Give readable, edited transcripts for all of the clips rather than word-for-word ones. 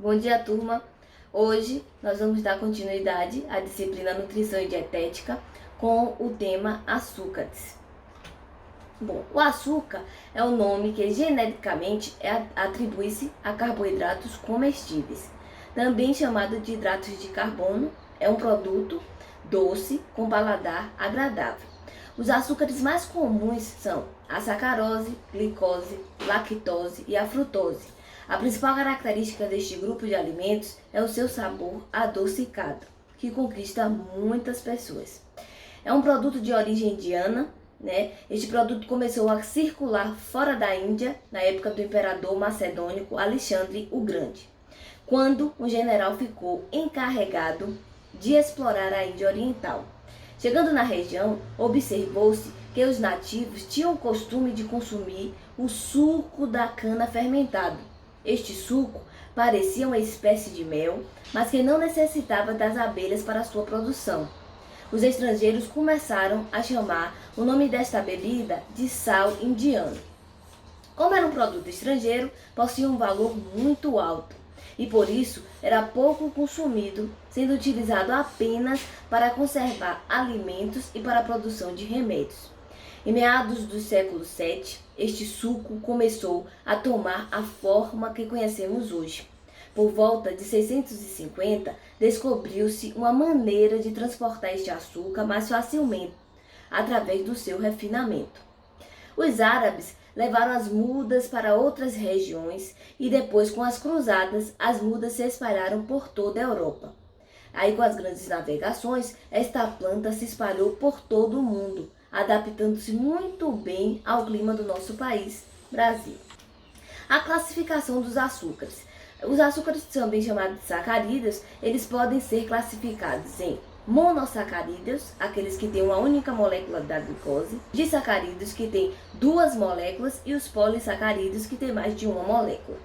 Bom dia, turma! Hoje nós vamos dar continuidade à disciplina Nutrição e Dietética com o tema açúcares. Bom, o açúcar é o nome que geneticamente atribui-se a carboidratos comestíveis. Também chamado de hidratos de carbono, é um produto doce com paladar agradável. Os açúcares mais comuns são a sacarose, glicose, lactose e a frutose. A principal característica deste grupo de alimentos é o seu sabor adocicado, que conquista muitas pessoas. É um produto de origem indiana, né? Este produto começou a circular fora da Índia na época do imperador macedônico Alexandre o Grande, quando um general ficou encarregado de explorar a Índia Oriental. Chegando na região, observou-se que os nativos tinham o costume de consumir o suco da cana fermentado. Este suco parecia uma espécie de mel, mas que não necessitava das abelhas para sua produção. Os estrangeiros começaram a chamar o nome desta bebida de sal indiano. Como era um produto estrangeiro, possuía um valor muito alto e por isso era pouco consumido, sendo utilizado apenas para conservar alimentos e para a produção de remédios. Em meados do século VII, este suco começou a tomar a forma que conhecemos hoje. Por volta de 650, descobriu-se uma maneira de transportar este açúcar mais facilmente, através do seu refinamento. Os árabes levaram as mudas para outras regiões e depois, com as cruzadas, as mudas se espalharam por toda a Europa. Aí, com as grandes navegações, esta planta se espalhou por todo o mundo, adaptando-se muito bem ao clima do nosso país, Brasil. A classificação dos açúcares. Os açúcares, também chamados de sacarídeos, eles podem ser classificados em monossacarídeos, aqueles que têm uma única molécula da glicose, disacarídeos, que têm duas moléculas, e os polissacarídeos, que têm mais de uma molécula.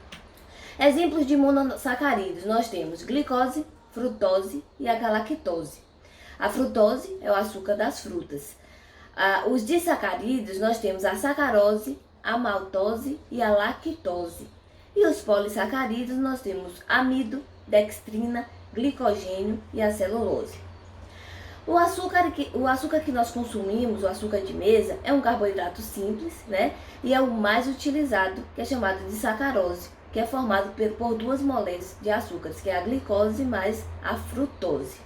Exemplos de monossacarídeos, nós temos glicose, frutose e a galactose. A frutose é o açúcar das frutas. Os disacarídeos, nós temos a sacarose, a maltose e a lactose. E os polissacarídeos, nós temos amido, dextrina, glicogênio e a celulose. O açúcar que nós consumimos, o açúcar de mesa, é um carboidrato simples, né? E é o mais utilizado, que é chamado de sacarose, que é formado por duas moléculas de açúcares, que é a glicose mais a frutose.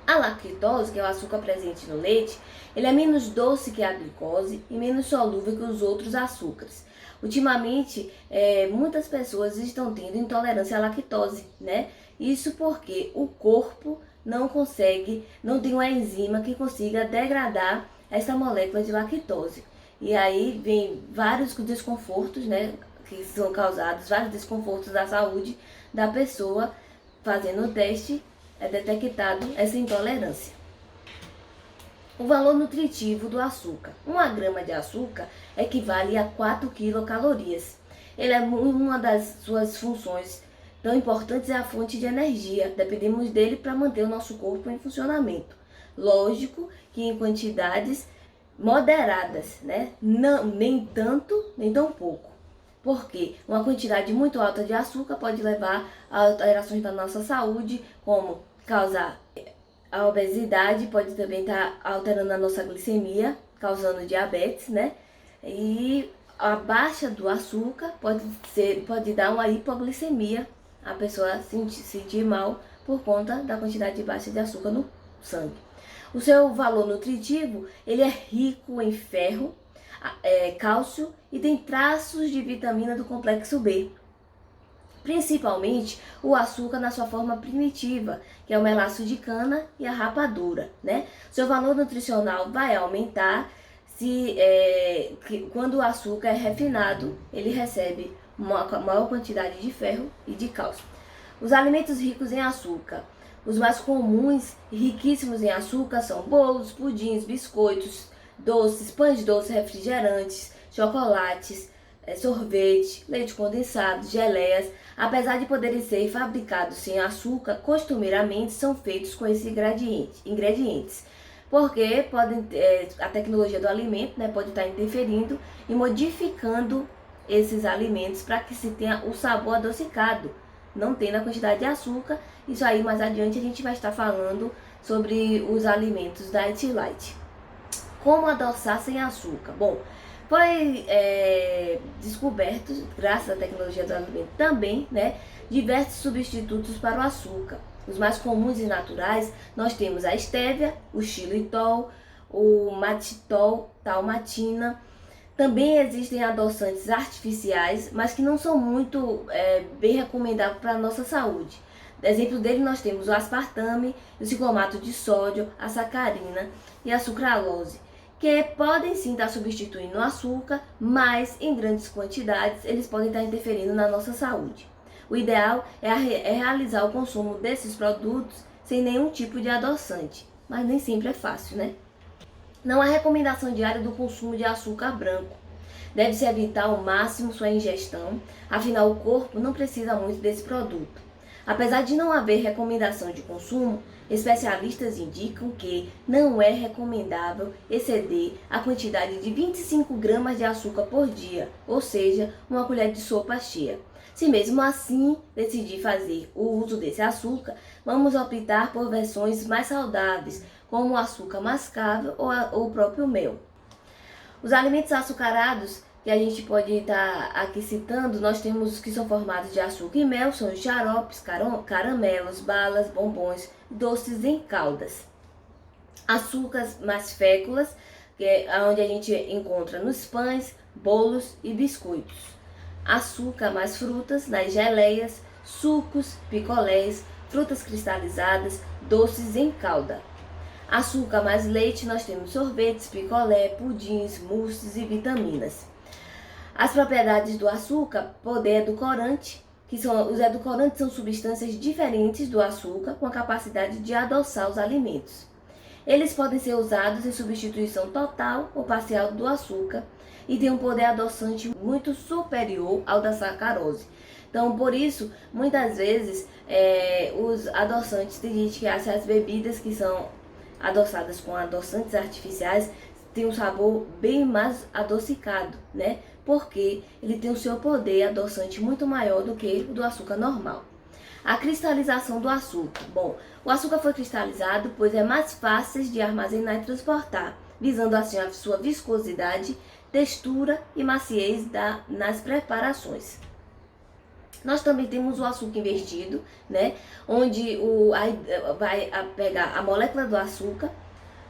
A lactose, que é o açúcar presente no leite, ele é menos doce que a glicose e menos solúvel que os outros açúcares. Ultimamente, muitas pessoas estão tendo intolerância à lactose, né? Isso porque o corpo não tem uma enzima que consiga degradar essa molécula de lactose. E aí vem vários desconfortos, né? Que são causados, vários desconfortos da saúde da pessoa. Fazendo o teste, é detectado essa intolerância. O valor nutritivo do açúcar. 1 grama de açúcar equivale a 4 quilocalorias. Uma das suas funções tão importantes é a fonte de energia. Dependemos dele para manter o nosso corpo em funcionamento. Lógico que em quantidades moderadas, né? Não, nem tanto, nem tão pouco. Porque uma quantidade muito alta de açúcar pode levar a alterações da nossa saúde, como causar a obesidade, pode também estar alterando a nossa glicemia, causando diabetes, né? E a baixa do açúcar pode dar uma hipoglicemia, a pessoa sentir mal por conta da quantidade baixa de açúcar no sangue. O seu valor nutritivo, ele é rico em ferro, cálcio e tem traços de vitamina do complexo B. Principalmente o açúcar na sua forma primitiva, que é o melaço de cana e a rapadura, né? Seu valor nutricional vai aumentar quando o açúcar é refinado, ele recebe uma maior quantidade de ferro e de cálcio. Os alimentos ricos em açúcar. Os mais comuns e riquíssimos em açúcar são bolos, pudins, biscoitos, doces, pães doces, refrigerantes, chocolates, sorvete, leite condensado, geleias. Apesar de poderem ser fabricados sem açúcar, costumeiramente são feitos com esses ingredientes, porque a tecnologia do alimento, né, pode estar interferindo e modificando esses alimentos para que se tenha o sabor adocicado não tendo a quantidade de açúcar. Isso aí mais adiante a gente vai estar falando sobre os alimentos Diet Light. Como adoçar sem açúcar? Bom, foi descoberto, graças à tecnologia do alimento também, né, diversos substitutos para o açúcar. Os mais comuns e naturais, nós temos a estévia, o xilitol, o matitol, talmatina. Também existem adoçantes artificiais, mas que não são muito bem recomendados para a nossa saúde. Exemplo dele nós temos o aspartame, o ciclomato de sódio, a sacarina e a sucralose, que podem sim estar substituindo o açúcar, mas em grandes quantidades eles podem estar interferindo na nossa saúde. O ideal é realizar o consumo desses produtos sem nenhum tipo de adoçante, mas nem sempre é fácil, né? Não há recomendação diária do consumo de açúcar branco. Deve-se evitar ao máximo sua ingestão, afinal o corpo não precisa muito desse produto. Apesar de não haver recomendação de consumo, especialistas indicam que não é recomendável exceder a quantidade de 25 gramas de açúcar por dia, ou seja, uma colher de sopa cheia. Se mesmo assim decidir fazer o uso desse açúcar, vamos optar por versões mais saudáveis, como o açúcar mascavo ou o próprio mel. Os alimentos açucarados que a gente pode estar aqui citando, nós temos os que são formados de açúcar e mel, são os xaropes, caramelos, balas, bombons, doces em caldas. Açúcares mais féculas, que é onde a gente encontra nos pães, bolos e biscoitos. Açúcar mais frutas, nas geleias, sucos, picolés, frutas cristalizadas, doces em calda. Açúcar mais leite, nós temos sorvetes, picolé, pudins, mousses e vitaminas. As propriedades do açúcar, poder edulcorante, os edulcorantes são substâncias diferentes do açúcar com a capacidade de adoçar os alimentos. Eles podem ser usados em substituição total ou parcial do açúcar e têm um poder adoçante muito superior ao da sacarose. Então, por isso, muitas vezes, os adoçantes, tem gente que acha as bebidas que são adoçadas com adoçantes artificiais têm um sabor bem mais adocicado, né? Porque ele tem o seu poder adoçante muito maior do que o do açúcar normal. A cristalização do açúcar. Bom, o açúcar foi cristalizado pois é mais fácil de armazenar e transportar, visando assim a sua viscosidade, textura e maciez nas preparações. Nós também temos o açúcar invertido, né? Onde vai pegar a molécula do açúcar,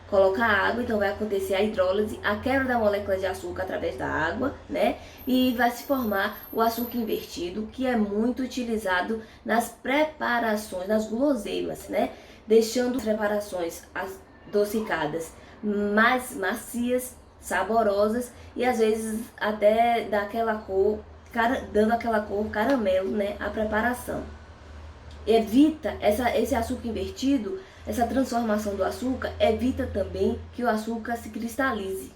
colocar água, então vai acontecer a hidrólise, a quebra da molécula de açúcar através da água, né? E vai se formar o açúcar invertido, que é muito utilizado nas preparações, nas guloseimas, né? Deixando as preparações adocicadas mais macias, saborosas e às vezes até daquela cor, dando aquela cor caramelo, né, à preparação. Evita esse açúcar invertido, essa transformação do açúcar, evita também que o açúcar se cristalize.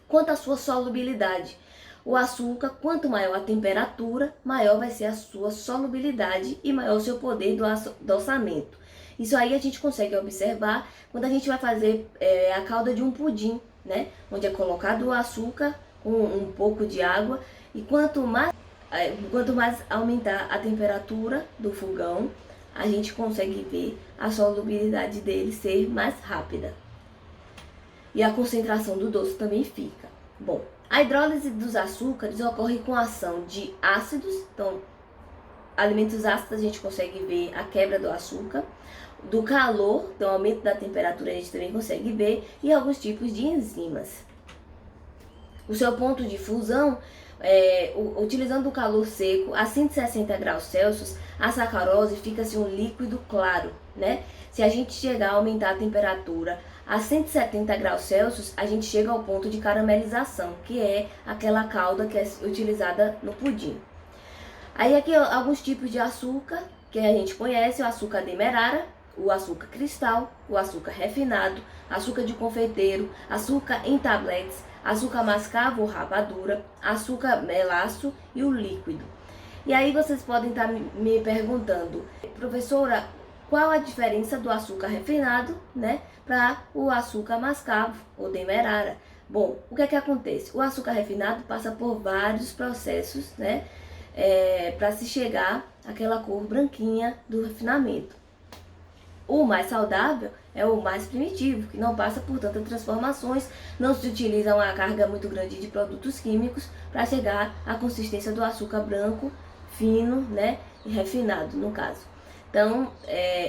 Quanto à sua solubilidade, o açúcar, quanto maior a temperatura, maior vai ser a sua solubilidade e maior o seu poder do adoçamento. Isso aí a gente consegue observar quando a gente vai fazer a calda de um pudim, né, onde é colocado o açúcar com um pouco de água e quanto mais aumentar a temperatura do fogão, a gente consegue ver a solubilidade dele ser mais rápida. E a concentração do doce também fica. Bom, a hidrólise dos açúcares ocorre com a ação de ácidos, então alimentos ácidos a gente consegue ver a quebra do açúcar, do calor, então aumento da temperatura a gente também consegue ver, e alguns tipos de enzimas. O seu ponto de fusão, utilizando o calor seco a 160 graus Celsius, a sacarose fica-se um líquido claro, né? Se a gente chegar a aumentar a temperatura a 170 graus Celsius, a gente chega ao ponto de caramelização, que é aquela calda que é utilizada no pudim. Aí aqui alguns tipos de açúcar que a gente conhece: o açúcar demerara, o açúcar cristal, o açúcar refinado, açúcar de confeiteiro, açúcar em tabletes, açúcar mascavo ou rapadura, açúcar melaço e o líquido. E aí vocês podem estar me perguntando: professora, qual a diferença do açúcar refinado, né, para o açúcar mascavo ou demerara? Bom, o que é que acontece? O açúcar refinado passa por vários processos, né, para se chegar àquela cor branquinha do refinamento. O mais saudável é o mais primitivo, que não passa por tantas transformações, não se utiliza uma carga muito grande de produtos químicos para chegar à consistência do açúcar branco, fino, né, e refinado no caso. Então,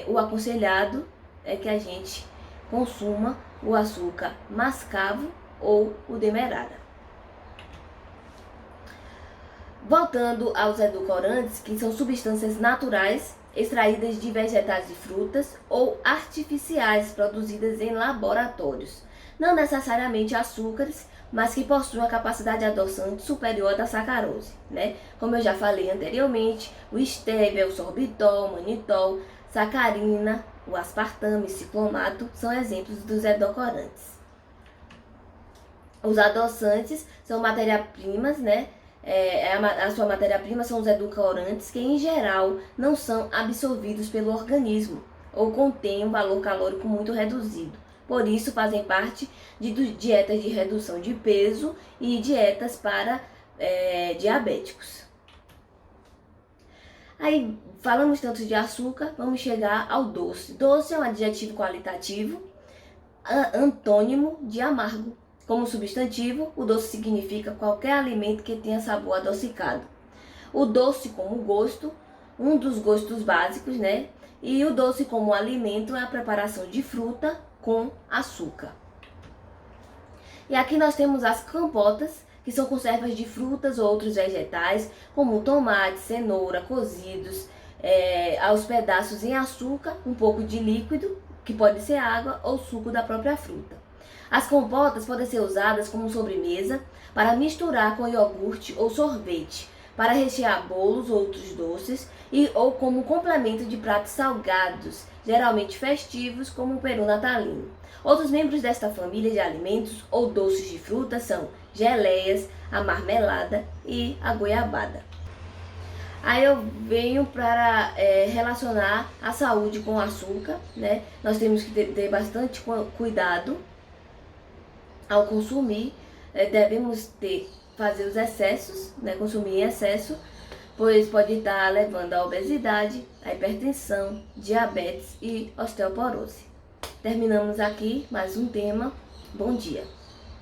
o aconselhado é que a gente consuma o açúcar mascavo ou o demerara. Voltando aos edulcorantes, que são substâncias naturais extraídas de vegetais e frutas ou artificiais produzidas em laboratórios, não necessariamente açúcares, mas que possuem a capacidade adoçante superior à da sacarose, né? Como eu já falei anteriormente, o estévia, o sorbitol, o manitol, sacarina, o aspartame, ciclomato são exemplos dos edulcorantes. Os adoçantes são matérias-primas, né? A sua matéria-prima são os edulcorantes que, em geral, não são absorvidos pelo organismo ou contêm um valor calórico muito reduzido. Por isso, fazem parte de dietas de redução de peso e dietas para diabéticos. Aí, falamos tanto de açúcar, vamos chegar ao doce. Doce é um adjetivo qualitativo, antônimo de amargo. Como substantivo, o doce significa qualquer alimento que tenha sabor adocicado. O doce como gosto, um dos gostos básicos, né? E o doce como alimento é a preparação de fruta com açúcar. E aqui nós temos as compotas, que são conservas de frutas ou outros vegetais, como tomate, cenoura, cozidos, aos pedaços em açúcar, um pouco de líquido, que pode ser água ou suco da própria fruta. As compotas podem ser usadas como sobremesa, para misturar com iogurte ou sorvete, para rechear bolos ou outros doces ou como complemento de pratos salgados, geralmente festivos, como o peru natalino. Outros membros desta família de alimentos ou doces de fruta são geleias, a marmelada e a goiabada. Aí eu venho para relacionar a saúde com o açúcar, né? Nós temos que ter bastante cuidado ao consumir, devemos fazer os excessos, né? Consumir em excesso, pois pode estar levando à obesidade, à hipertensão, diabetes e osteoporose. Terminamos aqui mais um tema. Bom dia!